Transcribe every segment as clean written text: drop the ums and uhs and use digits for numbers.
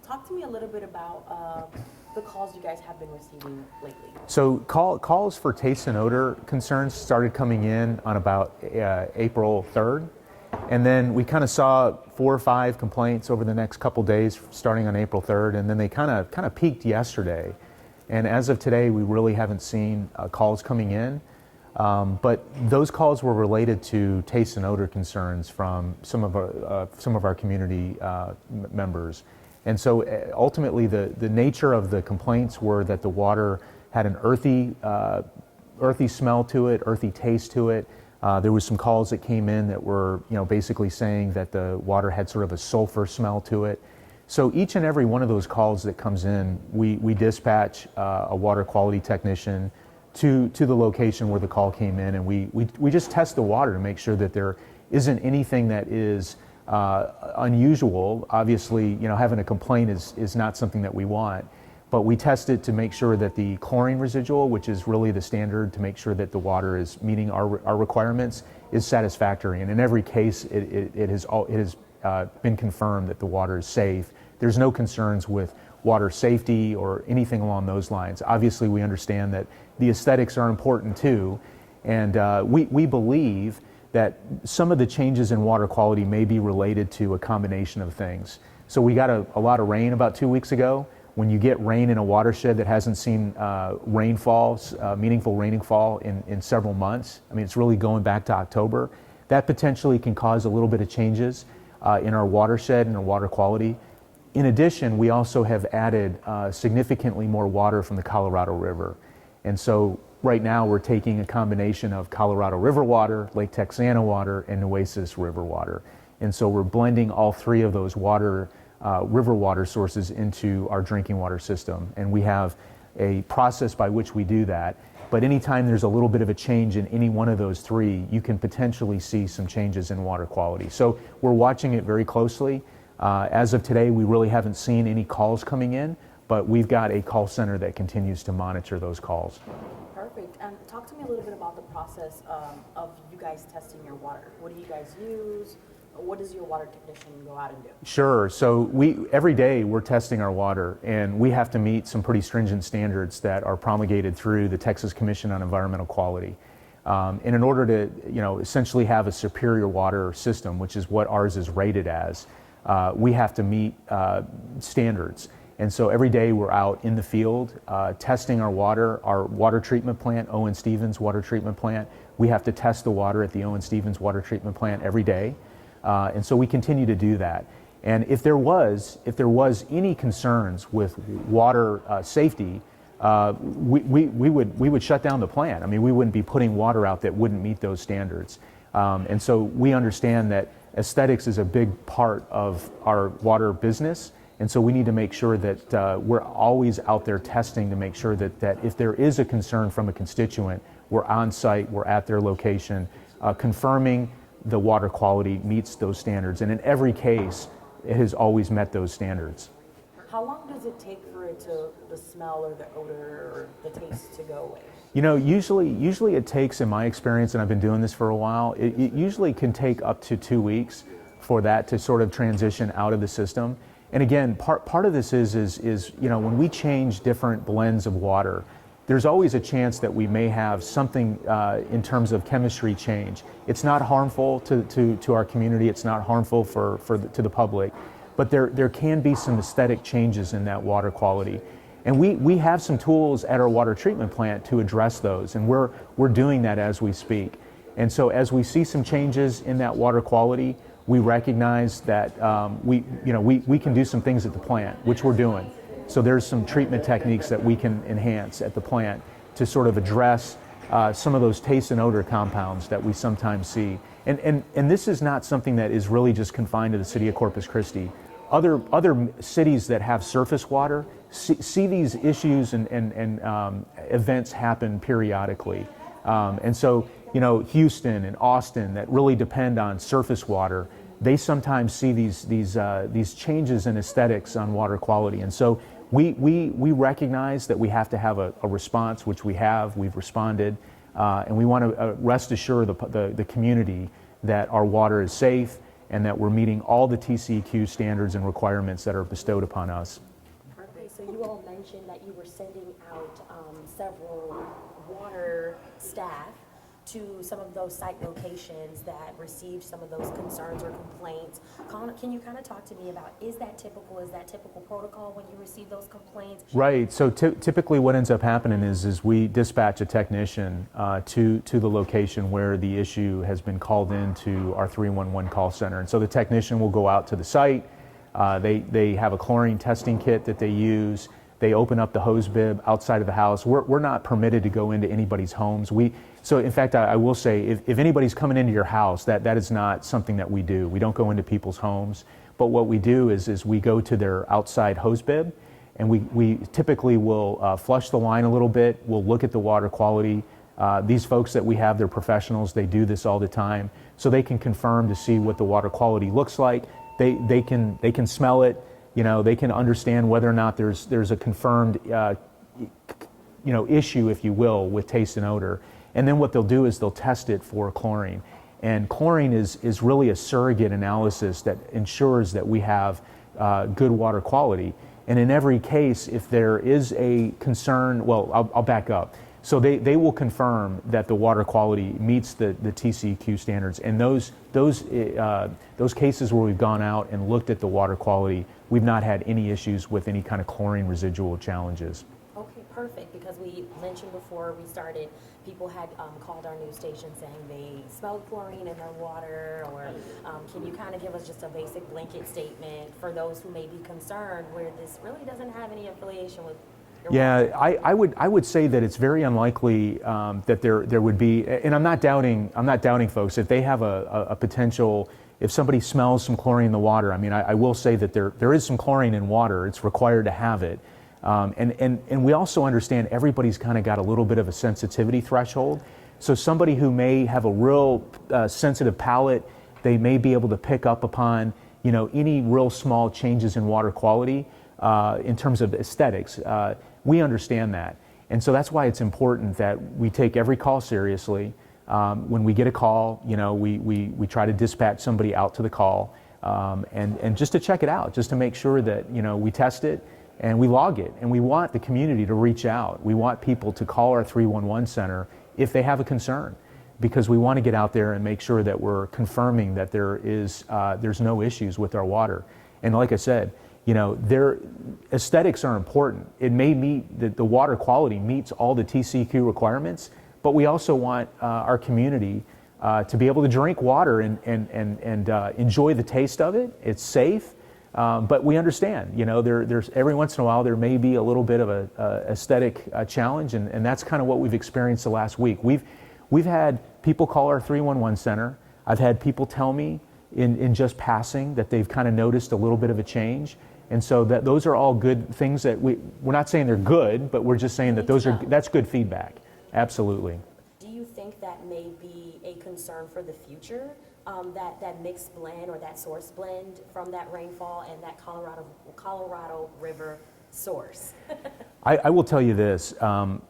Talk to me a little bit about the calls you guys have been receiving lately. So calls for taste and odor concerns started coming in on about April 3rd. And then we kind of saw 4 or 5 complaints over the next couple days starting on April 3rd. And then they kind of peaked yesterday. And as of today, we really haven't seen calls coming in. But those calls were related to taste and odor concerns from some of our community members. And so ultimately the nature of the complaints were that the water had an earthy smell to it, earthy taste to it. There was some calls that came in that were, basically saying that the water had sort of a sulfur smell to it. So each and every one of those calls that comes in, we dispatch a water quality technician to the location where the call came in, and we just test the water to make sure that there isn't anything that is unusual. Obviously, having a complaint is not something that we want, but we test it to make sure that the chlorine residual, which is really the standard to make sure that the water is meeting our requirements, is satisfactory. And in every case, it has been confirmed that the water is safe. There's no concerns with water safety or anything along those lines. Obviously, we understand that the aesthetics are important too, and we believe that some of the changes in water quality may be related to a combination of things. So we got a lot of rain about 2 weeks ago. When you get rain in a watershed that hasn't seen meaningful rainfall in several months, I mean, it's really going back to October, that potentially can cause a little bit of changes in our watershed and our water quality. In addition, we also have added significantly more water from the Colorado River. And so right now we're taking a combination of Colorado River water, Lake Texana water, and Nueces River water. And so we're blending all 3 of those river water sources into our drinking water system. And we have a process by which we do that. But anytime there's a little bit of a change in any one of those 3, you can potentially see some changes in water quality. So we're watching it very closely. As of today, we really haven't seen any calls coming in, but we've got a call center that continues to monitor those calls. Perfect. And talk to me a little bit about the process of you guys testing your water. What do you guys use? What does your water technician go out and do? Sure. So every day we're testing our water, and we have to meet some pretty stringent standards that are promulgated through the Texas Commission on Environmental Quality. And in order to essentially have a superior water system, which is what ours is rated as, we have to meet standards. And so every day we're out in the field testing our water treatment plant, Owen Stevens Water Treatment Plant. We have to test the water at the Owen Stevens Water Treatment Plant every day. And so we continue to do that. And if there was any concerns with water safety, we would shut down the plant. I mean, we wouldn't be putting water out that wouldn't meet those standards. And so we understand that aesthetics is a big part of our water business. And so we need to make sure that we're always out there testing to make sure that if there is a concern from a constituent, we're on site, we're at their location, confirming the water quality meets those standards. And in every case, it has always met those standards. How long does it take for the smell or the odor or the taste to go away? Usually it takes, in my experience, and I've been doing this for a while, it usually can take up to 2 weeks for that to sort of transition out of the system. And again, part of this is when we change different blends of water, there's always a chance that we may have something in terms of chemistry change. It's not harmful to our community. It's not harmful to the public, but there can be some aesthetic changes in that water quality. And we have some tools at our water treatment plant to address those, and we're doing that as we speak. And so as we see some changes in that water quality, we recognize that we can do some things at the plant, which we're doing. So there's some treatment techniques that we can enhance at the plant to sort of address some of those taste and odor compounds that we sometimes see. And this is not something that is really just confined to the city of Corpus Christi. Other cities that have surface water see these issues and events happen periodically. And so, Houston and Austin that really depend on surface water, they sometimes see these changes in aesthetics on water quality. And so we recognize that we have to have a response, which we've responded, and we want to rest assure the community that our water is safe and that we're meeting all the TCEQ standards and requirements that are bestowed upon us. Okay, so you all mentioned that you were sending out several water staff to some of those site locations that received some of those concerns or complaints. Can you kind of talk to me about, is that typical protocol when you receive those complaints? Right, so typically what ends up happening is we dispatch a technician to the location where the issue has been called into our 311 call center. And so the technician will go out to the site, they have a chlorine testing kit that they use, they open up the hose bib outside of the house. We're not permitted to go into anybody's homes. So in fact, I will say, if anybody's coming into your house, that is not something that we do. We don't go into people's homes. But what we do is we go to their outside hose bib, and we typically will flush the line a little bit. We'll look at the water quality. These folks that we have, they're professionals. They do this all the time. So they can confirm to see what the water quality looks like. They can smell it. They can understand whether or not there's a confirmed issue, if you will, with taste and odor. And then what they'll do is they'll test it for chlorine. And chlorine is really a surrogate analysis that ensures that we have good water quality. And in every case, if there is a concern, well, I'll back up. So they will confirm that the water quality meets the TCEQ standards. And those cases where we've gone out and looked at the water quality, we've not had any issues with any kind of chlorine residual challenges. Okay, perfect, because we mentioned before we started, people had called our news station saying they smelled chlorine in their water, or can you kind of give us just a basic blanket statement for those who may be concerned where this really doesn't have any affiliation with your water? I would say that it's very unlikely that there would be, and I'm not doubting folks, if they have a potential, if somebody smells some chlorine in the water. I mean, I will say that there is some chlorine in water. It's required to have it. And we also understand everybody's kind of got a little bit of a sensitivity threshold. So somebody who may have a real sensitive palate, they may be able to pick up upon any real small changes in water quality in terms of aesthetics. We understand that. And so that's why it's important that we take every call seriously. When we get a call, we try to dispatch somebody out to the call and just to check it out, just to make sure that we test it and we log it. And we want the community to reach out. We want people to call our 311 center if they have a concern, because we want to get out there and make sure that we're confirming that there's no issues with our water. And like I said, their aesthetics are important. It may meet the water quality meets all the TCEQ requirements, but we also want our community to be able to drink water and enjoy the taste of it. It's safe, but we understand. There's every once in a while there may be a little bit of a aesthetic challenge, and that's kind of what we've experienced the last week. We've had people call our 311 center. I've had people tell me in just passing that they've kind of noticed a little bit of a change. And so those are all good things that we're not saying they're good, but we're just saying that that's good feedback. Absolutely. Do you think that may be a concern for the future, that mixed blend or that source blend from that rainfall and that Colorado River source? I will tell you this,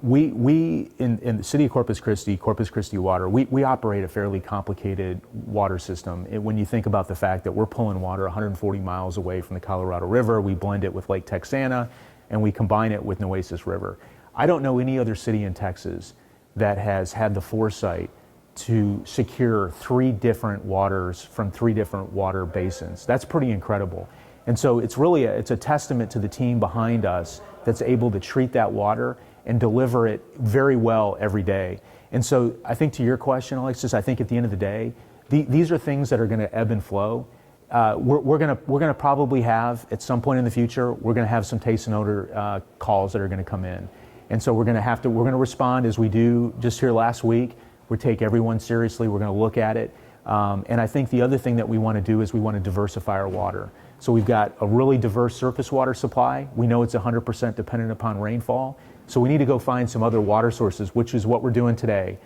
we in the city of Corpus Christi Water, we operate a fairly complicated water system. When you think about the fact that we're pulling water 140 miles away from the Colorado River, we blend it with Lake Texana, and we combine it with Nueces River. I don't know any other city in Texas that has had the foresight to secure 3 different waters from 3 different water basins. That's pretty incredible. And so it's really it's a testament to the team behind us that's able to treat that water and deliver it very well every day. And so I think to your question, Alexis, I think at the end of the day, these are things that are going to ebb and flow. We're going to probably have, at some point in the future, we're going to have some taste and odor calls that are going to come in. And so we're going to respond as we do just here last week. We take everyone seriously. We're going to look at it. And I think the other thing that we want to do is we want to diversify our water. So we've got a really diverse surface water supply. We know it's 100% dependent upon rainfall. So we need to go find some other water sources, which is what we're doing today.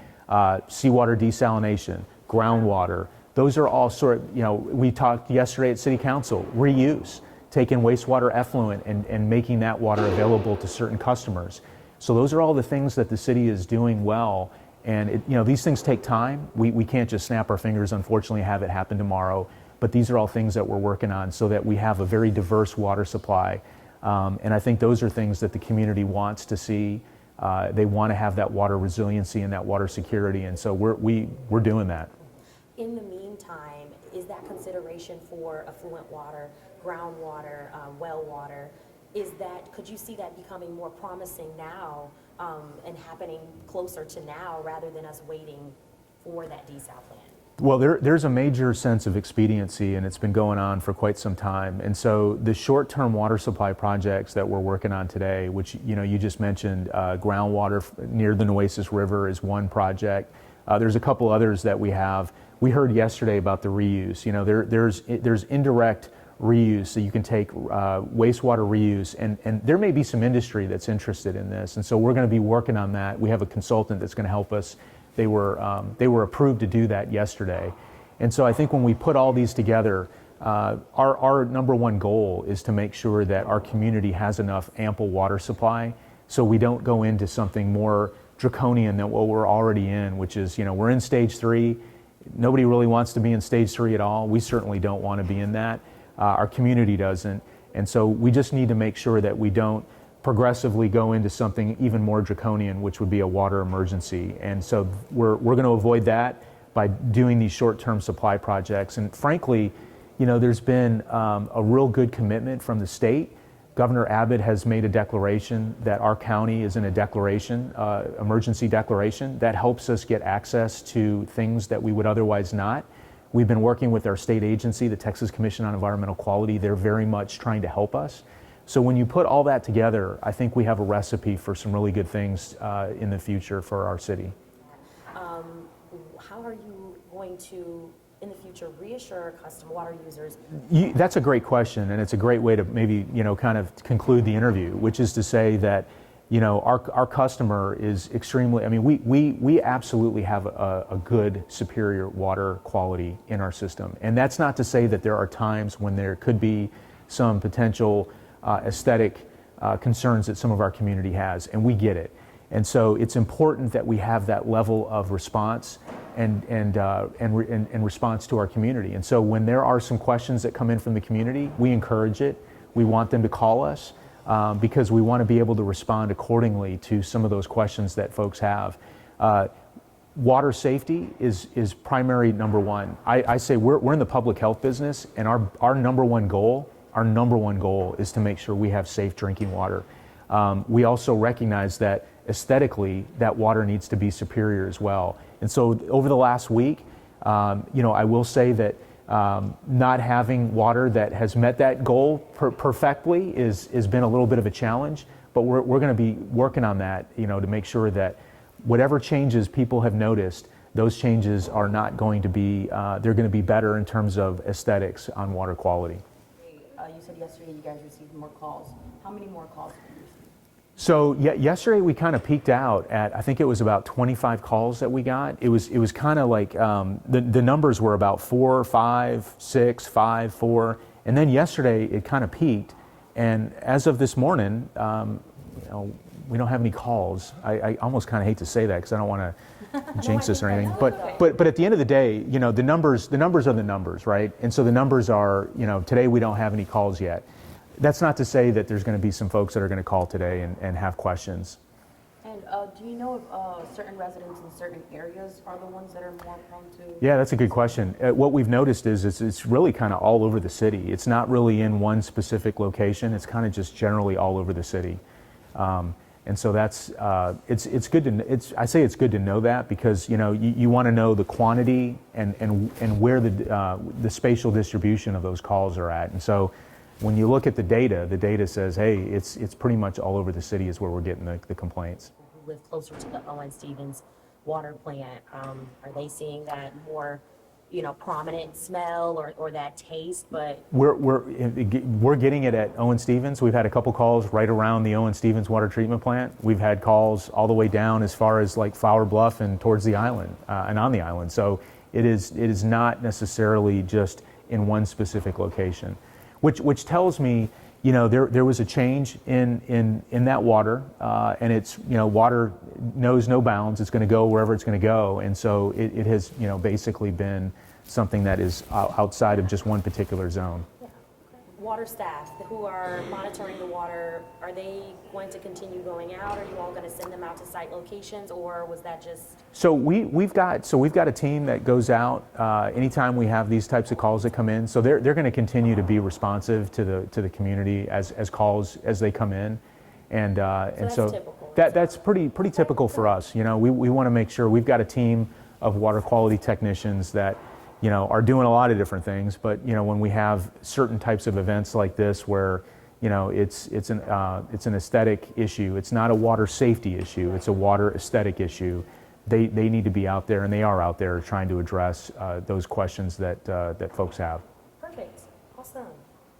Seawater desalination, groundwater. Those are all we talked yesterday at City Council, reuse, taking wastewater effluent and making that water available to certain customers. So those are all the things that the city is doing well. And these things take time. We can't just snap our fingers, unfortunately, have it happen tomorrow. but these are all things that we're working on so that we have a very diverse water supply. And I think those are things that the community wants to see. They want to have that water resiliency and that water security, and so we're doing that. In the meantime, is that consideration for affluent water, groundwater, well water, could you see that becoming more promising now and happening closer to now rather than us waiting for that desal plan? Well, there's a major sense of expediency, and it's been going on for quite some time. And so the short-term water supply projects that we're working on today, which you just mentioned, groundwater near the Nueces River is one project. There's a couple others that we have. We heard yesterday about the reuse. There's indirect reuse, so you can take wastewater reuse, and there may be some industry that's interested in this. And so we're going to be working on that. We have a consultant that's going to help us. They were approved to do that yesterday. And so I think when we put all these together, our number one goal is to make sure that our community has enough ample water supply so we don't go into something more draconian than what we're already in, which is, we're in stage 3. Nobody really wants to be in stage 3 at all. We certainly don't want to be in that. Our community doesn't. And so we just need to make sure that we don't progressively go into something even more draconian, which would be a water emergency. And so we're going to avoid that by doing these short-term supply projects. And frankly, there's been a real good commitment from the state. Governor Abbott has made a declaration that our county is in a declaration, emergency declaration, that helps us get access to things that we would otherwise not. We've been working with our state agency, the Texas Commission on Environmental Quality. They're very much trying to help us. So when you put all that together, I think we have a recipe for some really good things in the future for our city. How are you going to, in the future, reassure custom water users? That's a great question, and it's a great way to maybe kind of conclude the interview, which is to say that our customer is extremely. I mean, we absolutely have a good, superior water quality in our system, and that's not to say that there are times when there could be some potential aesthetic concerns that some of our community has, and we get it. And so it's important that we have that level of response and response to our community. And so when there are some questions that come in from the community, we encourage it. We want them to call us because we want to be able to respond accordingly to some of those questions that folks have. Water safety is primary number one. I say we're in the public health business, and our number one goal is to make sure we have safe drinking water. We also recognize that aesthetically, that water needs to be superior as well. And so over the last week, I will say that not having water that has met that goal perfectly has been a little bit of a challenge, but we're going to be working on that, to make sure that whatever changes people have noticed, those changes are not going to be, they're going to be better in terms of aesthetics on water quality. You said yesterday you guys received more calls. How many more calls have you received? So yesterday we kind of peaked out at, I think it was about 25 calls that we got. It was kind of like the numbers were about 4, 5, 6, 5, 4, and then yesterday it kind of peaked. And as of this morning, we don't have any calls. I almost kind of hate to say that because I don't want to jinx us or anything. But at the end of the day, the numbers are the numbers, right? And so the numbers are, today we don't have any calls yet. That's not to say that there's going to be some folks that are going to call today and have questions. And do you know if certain residents in certain areas are the ones that are more prone to? Yeah, that's a good question. What we've noticed is it's really kind of all over the city. It's not really in one specific location. It's kind of just generally all over the city. And so that's it's good to I say it's good to know that because you want to know the quantity and where the spatial distribution of those calls are at. And so when you look at the data says, hey, it's pretty much all over the city is where we're getting the complaints. Who live closer to the Owen Stevens water plant, are they seeing that more, prominent smell or that taste? But we're getting it at Owen Stevens. We've had a couple calls right around the Owen Stevens water treatment plant. We've had calls all the way down as far as like Flower Bluff and towards the island and on the island. So it is not necessarily just in one specific location. Which tells me, there was a change in that water, and it's, water knows no bounds. It's going to go wherever it's going to go, and so it has, basically been something that is outside of just one particular zone. Water staff who are monitoring the water, are they going to continue going out? Are you all going to send them out to site locations, or was that just? So we've got a team that goes out anytime we have these types of calls that come in. So they're going to continue to be responsive to the community as calls as they come in, and that's so typical. that's pretty typical for us. You know, we want to make sure we've got a team of water quality technicians that, you know, are doing a lot of different things. But, you know, when we have certain types of events like this where, you know, it's an aesthetic issue, it's not a water safety issue, it's a water aesthetic issue, they need to be out there, and they are out there trying to address those questions that folks have.